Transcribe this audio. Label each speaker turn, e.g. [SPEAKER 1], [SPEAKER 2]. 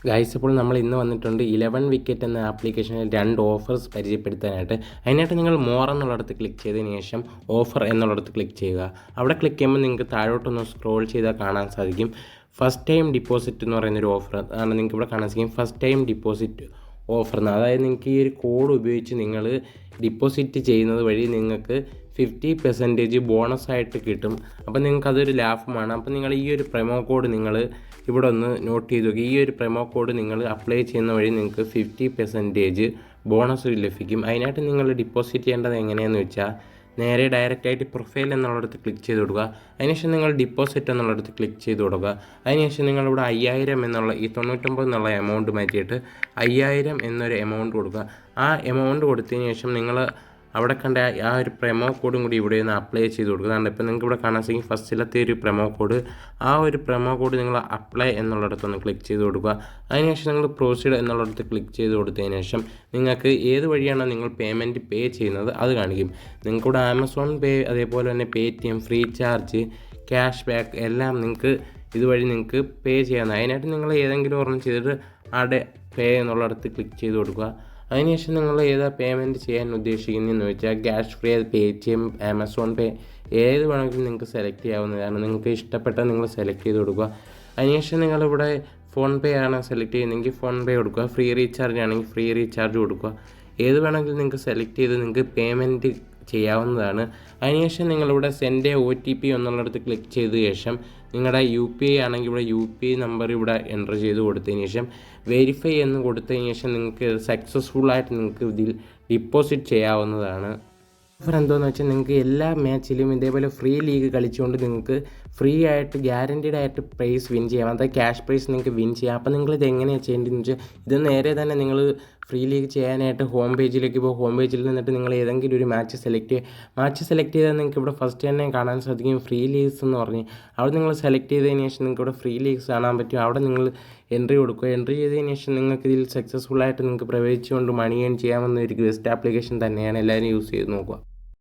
[SPEAKER 1] Guys, ഇപ്പോൾ നമ്മൾ ഇന്ന് വന്നിട്ടുണ്ട് 11 വിക്കറ്റ് എന്ന ആപ്ലിക്കേഷനിൽ 2 ഓഫേഴ്സ് പരിചയപ്പെടുത്താനായിട്ട്. അതിനായിട്ട് നിങ്ങൾ മോർ എന്നുള്ളിടത്ത് ക്ലിക്ക് ചെയ്തതിന് ശേഷം ഓഫർ എന്നുള്ളിടത്ത് ക്ലിക്ക് ചെയ്യുക. അവിടെ ക്ലിക്ക് ചെയ്യുമ്പോൾ നിങ്ങൾക്ക് താഴോട്ടൊന്ന് സ്ക്രോൾ ചെയ്താൽ കാണാൻ സാധിക്കും ഫസ്റ്റ് ടൈം ഡിപ്പോസിറ്റ് എന്ന് പറയുന്നൊരു ഓഫർ ആണ്. നിങ്ങൾക്ക് ഇവിടെ കാണാൻ സാധിക്കും ഫസ്റ്റ് ടൈം ഡിപ്പോസിറ്റ് ഓഫർ എന്ന്. അതായത് നിങ്ങൾക്ക് ഈ ഒരു കോഡ് ഉപയോഗിച്ച് നിങ്ങൾ ഡിപ്പോസിറ്റ് ചെയ്യുന്നത് വഴി നിങ്ങൾക്ക് 50% ബോണസായിട്ട് കിട്ടും. അപ്പോൾ നിങ്ങൾക്ക് അതൊരു ലാഭമാണ്. അപ്പോൾ നിങ്ങൾ ഈ ഒരു പ്രൊമോ കോഡ് നിങ്ങൾ ഇവിടെ ഒന്ന് നോട്ട് ചെയ്ത് നോക്കുക. ഈ ഒരു പ്രൊമോ കോഡ് നിങ്ങൾ അപ്ലൈ ചെയ്യുന്ന വഴി നിങ്ങൾക്ക് 50% ബോണസ് ലഭിക്കും. അതിനായിട്ട് നിങ്ങൾ ഡിപ്പോസിറ്റ് ചെയ്യേണ്ടത് എങ്ങനെയാണെന്ന് വെച്ചാൽ നേരെ ഡയറക്റ്റായിട്ട് പ്രൊഫൈൽ എന്നുള്ളിടത്ത് ക്ലിക്ക് ചെയ്ത് കൊടുക്കുക. അതിനുശേഷം നിങ്ങൾ ഡിപ്പോസിറ്റ് എന്നുള്ളിടത്ത് ക്ലിക്ക് ചെയ്ത് കൊടുക്കുക. അതിനുശേഷം നിങ്ങളിവിടെ 5000 എന്നുള്ള ഈ 99 എന്നുള്ള എമൗണ്ട് മാറ്റിയിട്ട് 5000 എന്നൊരു എമൗണ്ട് കൊടുക്കുക. ആ എമൗണ്ട് കൊടുത്തതിന് ശേഷം നിങ്ങൾ അവിടെ കണ്ട ആ ഒരു പ്രൊമോ കോഡും കൂടി ഇവിടെ ഒന്ന് അപ്ലൈ ചെയ്ത് കൊടുക്കുക. അതുകൊണ്ട് ഇപ്പോൾ നിങ്ങൾക്ക് ഇവിടെ കാണാൻ സാധിക്കും ഫസ്റ്റിലത്തെ ഒരു പ്രൊമോ കോഡ്. ആ ഒരു പ്രൊമോ കോഡ് നിങ്ങൾ അപ്ലൈ എന്നുള്ളിടത്തൊന്ന് ക്ലിക്ക് ചെയ്ത് കൊടുക്കുക. അതിനുശേഷം നിങ്ങൾ പ്രൊസീഡ് എന്നുള്ളിടത്ത് ക്ലിക്ക് ചെയ്ത് കൊടുത്തതിന് ശേഷം നിങ്ങൾക്ക് ഏത് വഴിയാണോ നിങ്ങൾ പേയ്മെൻറ്റ് പേ ചെയ്യുന്നത് അത് കാണിക്കും. നിങ്ങൾക്കിവിടെ ആമസോൺ പേ, അതേപോലെ തന്നെ Paytm, free charge, cash back എല്ലാം നിങ്ങൾക്ക് ഇതുവഴി നിങ്ങൾക്ക് പേ ചെയ്യാവുന്നതാണ്. അതിനായിട്ട് നിങ്ങൾ ഏതെങ്കിലും ഒരെണ്ണം ചെയ്തിട്ട് അവിടെ പേ എന്നുള്ളിടത്ത് ക്ലിക്ക് ചെയ്ത് കൊടുക്കുക. അതിനുശേഷം നിങ്ങൾ ഏതാ പേയ്മെൻറ്റ് ചെയ്യാൻ ഉദ്ദേശിക്കുന്നതെന്ന് വെച്ചാൽ ക്യാഷ് ഫ്രീ, പേടിഎം, ആമസോൺ പേ ഏത് വേണമെങ്കിലും നിങ്ങൾക്ക് സെലക്ട് ചെയ്യാവുന്നതാണ്. നിങ്ങൾക്ക് ഇഷ്ടപ്പെട്ട നിങ്ങൾ സെലക്ട് ചെയ്ത് കൊടുക്കുക. അതിനുശേഷം നിങ്ങളിവിടെ ഫോൺ പേ ആണ് സെലക്ട് ചെയ്യുന്നതെങ്കിൽ ഫോൺ പേ കൊടുക്കുക. ഫ്രീ റീചാർജ് ആണെങ്കിൽ ഫ്രീ റീചാർജ് കൊടുക്കുക. ഏത് വേണമെങ്കിലും നിങ്ങൾക്ക് സെലക്ട് ചെയ്ത് നിങ്ങൾക്ക് പേയ്മെൻറ്റ് ചെയ്യാവുന്നതാണ്. അതിനുശേഷം നിങ്ങളിവിടെ സെൻഡ് OTP എന്നുള്ളിടത്ത് ക്ലിക്ക് ചെയ്ത ശേഷം നിങ്ങളുടെ UPI ആണെങ്കിൽ ഇവിടെ UPI നമ്പർ ഇവിടെ എൻ്റർ ചെയ്ത് കൊടുത്തതിന് ശേഷം വെരിഫൈ എന്ന് കൊടുത്തതിന് ശേഷം നിങ്ങൾക്ക് സക്സസ്ഫുള്ളായിട്ട് നിങ്ങൾക്ക് ഇതിൽ ഡിപ്പോസിറ്റ് ചെയ്യാവുന്നതാണ്. ഓഫർ എന്തോന്ന് വെച്ചാൽ നിങ്ങൾക്ക് എല്ലാ മാച്ചിലും ഇതേപോലെ ഫ്രീ ലീഗ് കളിച്ചുകൊണ്ട് നിങ്ങൾക്ക് ഫ്രീ ആയിട്ട് ഗ്യാരൻറ്റീഡ് ആയിട്ട് പ്രൈസ് വിൻ ചെയ്യാം. അതായത് ക്യാഷ് പ്രൈസ് നിങ്ങൾക്ക് വിൻ ചെയ്യാം. അപ്പോൾ നിങ്ങളിത് എങ്ങനെയാണ് ചെയ്യേണ്ടതെന്ന് വെച്ചാൽ ഇത് നേരെ തന്നെ നിങ്ങൾ ഫ്രീ ലീഗ് ചെയ്യാനായിട്ട് ഹോം പേജിലേക്ക് പോകും. ഹോം പേജിൽ നിന്നിട്ട് നിങ്ങൾ ഏതെങ്കിലും ഒരു മാച്ച് സെലക്ട് ചെയ്താൽ നിങ്ങൾക്ക് ഇവിടെ ഫസ്റ്റ് തന്നെ കാണാൻ സാധിക്കും ഫ്രീ ലീഗ്സ് എന്ന് പറഞ്ഞ്. അവിടെ നിങ്ങൾ സെലക്ട് ചെയ്തതിന് ശേഷം നിങ്ങൾക്ക് ഇവിടെ ഫ്രീ ലീഗ്സ് കാണാൻ പറ്റും. അവിടെ നിങ്ങൾ എൻട്രി കൊടുക്കുക. എൻട്രി ചെയ്തതിന് ശേഷം നിങ്ങൾക്ക് ഇതിൽ സക്സസ്ഫുള്ളായിട്ട് നിങ്ങൾക്ക് പ്രവേശിച്ചുകൊണ്ട് മണി ഏൺ ചെയ്യാവുന്ന ഒരു ബെസ്റ്റ് ആപ്ലിക്കേഷൻ തന്നെയാണ്. എല്ലാവരും യൂസ് ചെയ്ത് നോക്കുക.